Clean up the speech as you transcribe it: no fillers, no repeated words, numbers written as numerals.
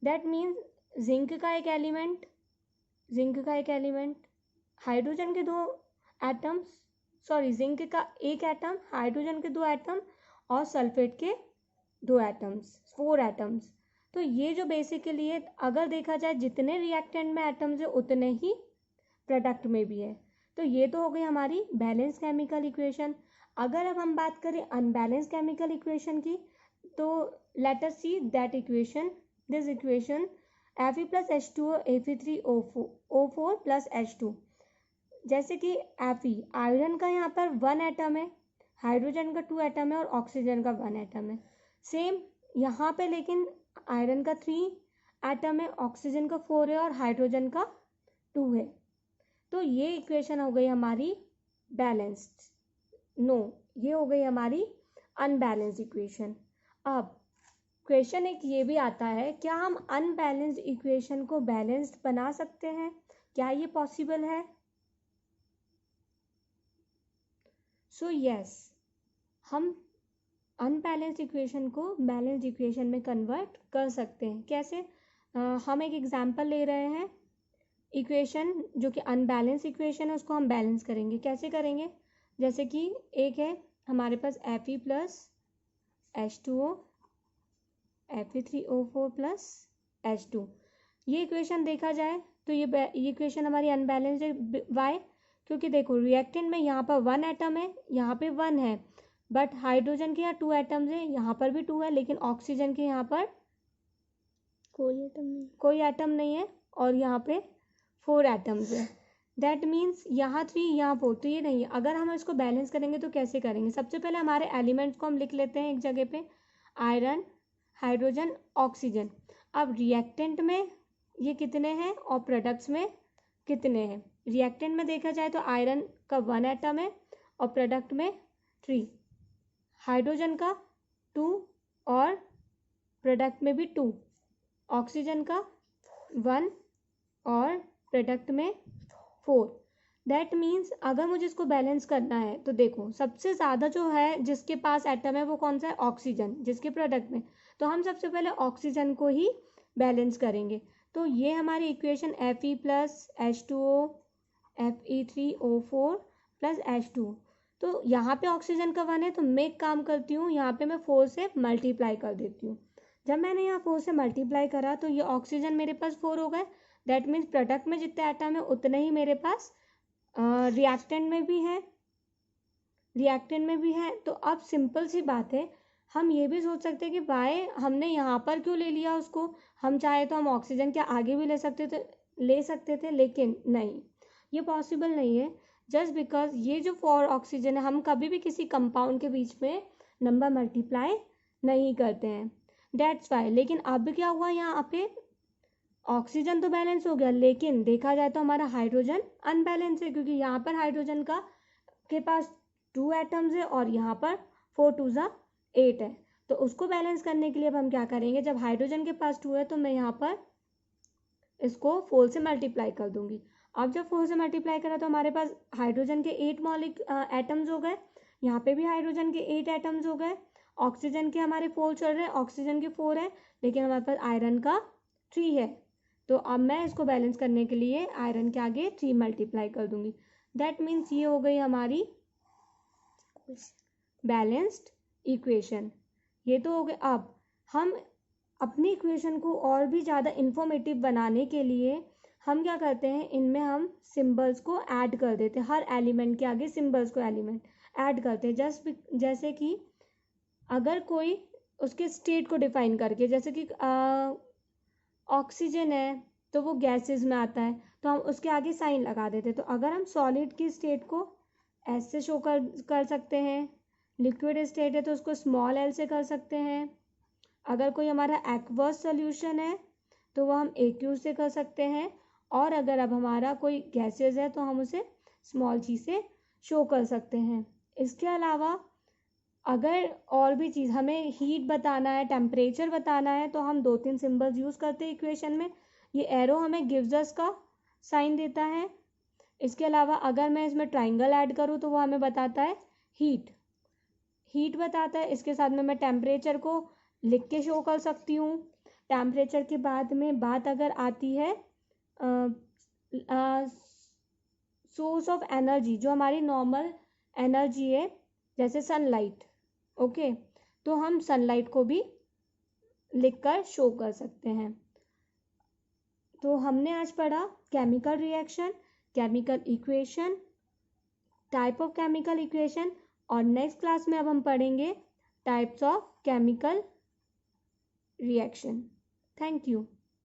That means zinc का एक element, hydrogen के 2 एटम्स, सॉरी जिंक का एक एटम, हाइड्रोजन के 2 एटम और सल्फेट के 2 एटम्स, 4 एटम्स। तो ये जो बेसिकली है, अगर देखा जाए जितने रिएक्टेंट में एटम्स है उतने ही प्रोडक्ट में भी है। तो ये तो हो गई हमारी बैलेंस केमिकल इक्वेशन। अगर अब हम बात करें अनबैलेंस केमिकल इक्वेशन की, तो let us see that equation, this equation Fe plus H2O Fe3O4 plus H2। जैसे कि Fe आयरन का यहाँ पर 1 एटम है, हाइड्रोजन का 2 एटम है और ऑक्सीजन का 1 एटम है। सेम यहाँ पे लेकिन आयरन का 3 एटम है, ऑक्सीजन का 4 है और हाइड्रोजन का 2 है। तो ये इक्वेशन हो गई हमारी बैलेंस्ड, नो ये हो गई हमारी अनबैलेंस्ड इक्वेशन। अब क्वेश्चन एक ये भी आता है, क्या हम अनबैलेंस्ड इक्वेशन को बैलेंस्ड बना सकते हैं? क्या ये पॉसिबल है? सो यस, हम अनबैलेंस्ड इक्वेशन को बैलेंस्ड इक्वेशन में कन्वर्ट कर सकते हैं। कैसे? हम एक एग्जांपल ले रहे हैं, इक्वेशन जो कि अनबैलेंस इक्वेशन है उसको हम बैलेंस करेंगे। कैसे करेंगे? जैसे कि एक है हमारे पास Fe plus H2O Fe3O4 plus H2। ये इक्वेशन देखा जाए तो ये इक्वेशन हमारी अनबैलेंस्ड है। वाई? क्योंकि देखो रिएक्टेंट में यहाँ पर 1 एटम है, यहाँ पे 1 है, बट हाइड्रोजन के यहाँ 2 एटम्स है, यहाँ पर भी 2 है, लेकिन ऑक्सीजन के यहाँ पर कोई एटम नहीं है और यहाँ पे 4 एटम्स है। दैट मीन्स यहाँ 3 यहाँ 4, तो ये नहीं है। अगर हम इसको बैलेंस करेंगे तो कैसे करेंगे? सबसे पहले हमारे एलिमेंट्स को हम लिख लेते हैं एक जगह पे, आयरन, हाइड्रोजन, ऑक्सीजन। अब रिएक्टेंट में ये कितने हैं और प्रोडक्ट्स में कितने हैं? रिएक्टेंट में देखा जाए तो आयरन का 1 एटम है और प्रोडक्ट में 3, हाइड्रोजन का 2 और प्रोडक्ट में भी 2, ऑक्सीजन का 1 और प्रोडक्ट में 4। दैट मीन्स अगर मुझे इसको बैलेंस करना है तो देखो सबसे ज़्यादा जो है जिसके पास एटम है वो कौन सा है? ऑक्सीजन, जिसके प्रोडक्ट में। तो हम सबसे पहले ऑक्सीजन को ही बैलेंस करेंगे। तो ये हमारी equation Fe plus H2O Fe3O4 plus H2। तो यहाँ पे ऑक्सीजन का 1 है तो मैं एक काम करती हूँ, यहाँ पे मैं 4 से मल्टीप्लाई कर देती हूँ। जब मैंने यहाँ 4 से मल्टीप्लाई करा तो ये ऑक्सीजन मेरे पास 4 हो गए। दैट मीन्स प्रोडक्ट में जितने एटम है उतने ही मेरे पास रिएक्टेंट में भी है। तो अब सिंपल सी बात है, हम ये भी सोच सकते हैं कि वाई हमने यहाँ पर क्यों ले लिया उसको, हम चाहे तो हम ऑक्सीजन के आगे भी ले सकते थे, लेकिन नहीं, ये पॉसिबल नहीं है। जस्ट बिकॉज ये जो 4 ऑक्सीजन है, हम कभी भी किसी कंपाउंड के बीच में नंबर मल्टीप्लाई नहीं करते हैं, दैट्स वाई। लेकिन अब क्या हुआ, यहाँ पे ऑक्सीजन तो बैलेंस हो गया, लेकिन देखा जाए तो हमारा हाइड्रोजन अनबैलेंस है, क्योंकि यहाँ पर हाइड्रोजन के पास 2 एटम्स है और यहाँ पर 4 2 ज़ा 8 है। तो उसको बैलेंस करने के लिए अब हम क्या करेंगे, जब हाइड्रोजन के पास 2 है तो मैं यहाँ पर इसको 4 से मल्टीप्लाई कर दूंगी। अब जब 4 से मल्टीप्लाई करा तो हमारे पास हाइड्रोजन के 8 एटम्स हो गए, यहाँ पे भी हाइड्रोजन के 8 एटम्स हो गए, ऑक्सीजन के हमारे 4 चल रहे हैं, ऑक्सीजन के 4 है, लेकिन हमारे पास आयरन का 3 है। तो अब मैं इसको बैलेंस करने के लिए आयरन के आगे 3 मल्टीप्लाई कर दूंगी। दैट मीन्स ये हो गई हमारी बैलेंस्ड इक्वेशन। ये तो हो गए। अब हम अपनी इक्वेशन को और भी ज़्यादा इंफॉर्मेटिव बनाने के लिए हम क्या करते हैं, इनमें हम सिंबल्स को ऐड कर देते हैं, हर एलिमेंट के आगे सिंबल्स को एलिमेंट ऐड करते हैं। जैसे कि अगर कोई उसके स्टेट को डिफाइन करके, जैसे कि ऑक्सीजन है तो वो गैसेस में आता है तो हम उसके आगे साइन लगा देते। तो अगर हम सॉलिड की स्टेट को एस से शो कर सकते हैं, लिक्विड स्टेट है तो उसको स्मॉल एल से कर सकते हैं, अगर कोई हमारा एक्वस सोल्यूशन है तो वो हम AQ से कर सकते हैं, और अगर अब हमारा कोई गैसेस है तो हम उसे स्मॉल g से शो कर सकते हैं। इसके अलावा अगर और भी चीज़ हमें हीट बताना है, टेम्परेचर बताना है, तो हम 2-3 सिंबल्स यूज़ करते हैं इक्वेशन में। ये एरो हमें गिव्स अस का साइन देता है। इसके अलावा अगर मैं इसमें ट्राइंगल ऐड करूँ तो वो हमें बताता है हीट बताता है। इसके साथ में मैं टेम्परेचर को लिख के शो कर सकती हूँ। टेम्परेचर के बाद में बात अगर आती है सोर्स ऑफ एनर्जी, जो हमारी नॉर्मल एनर्जी है जैसे सनलाइट, ओके, तो हम सनलाइट को भी लिखकर शो कर सकते हैं। तो हमने आज पढ़ा chemical reaction, chemical equation, type of chemical equation, और नेक्स्ट क्लास में अब हम पढ़ेंगे types of chemical reaction. Thank you.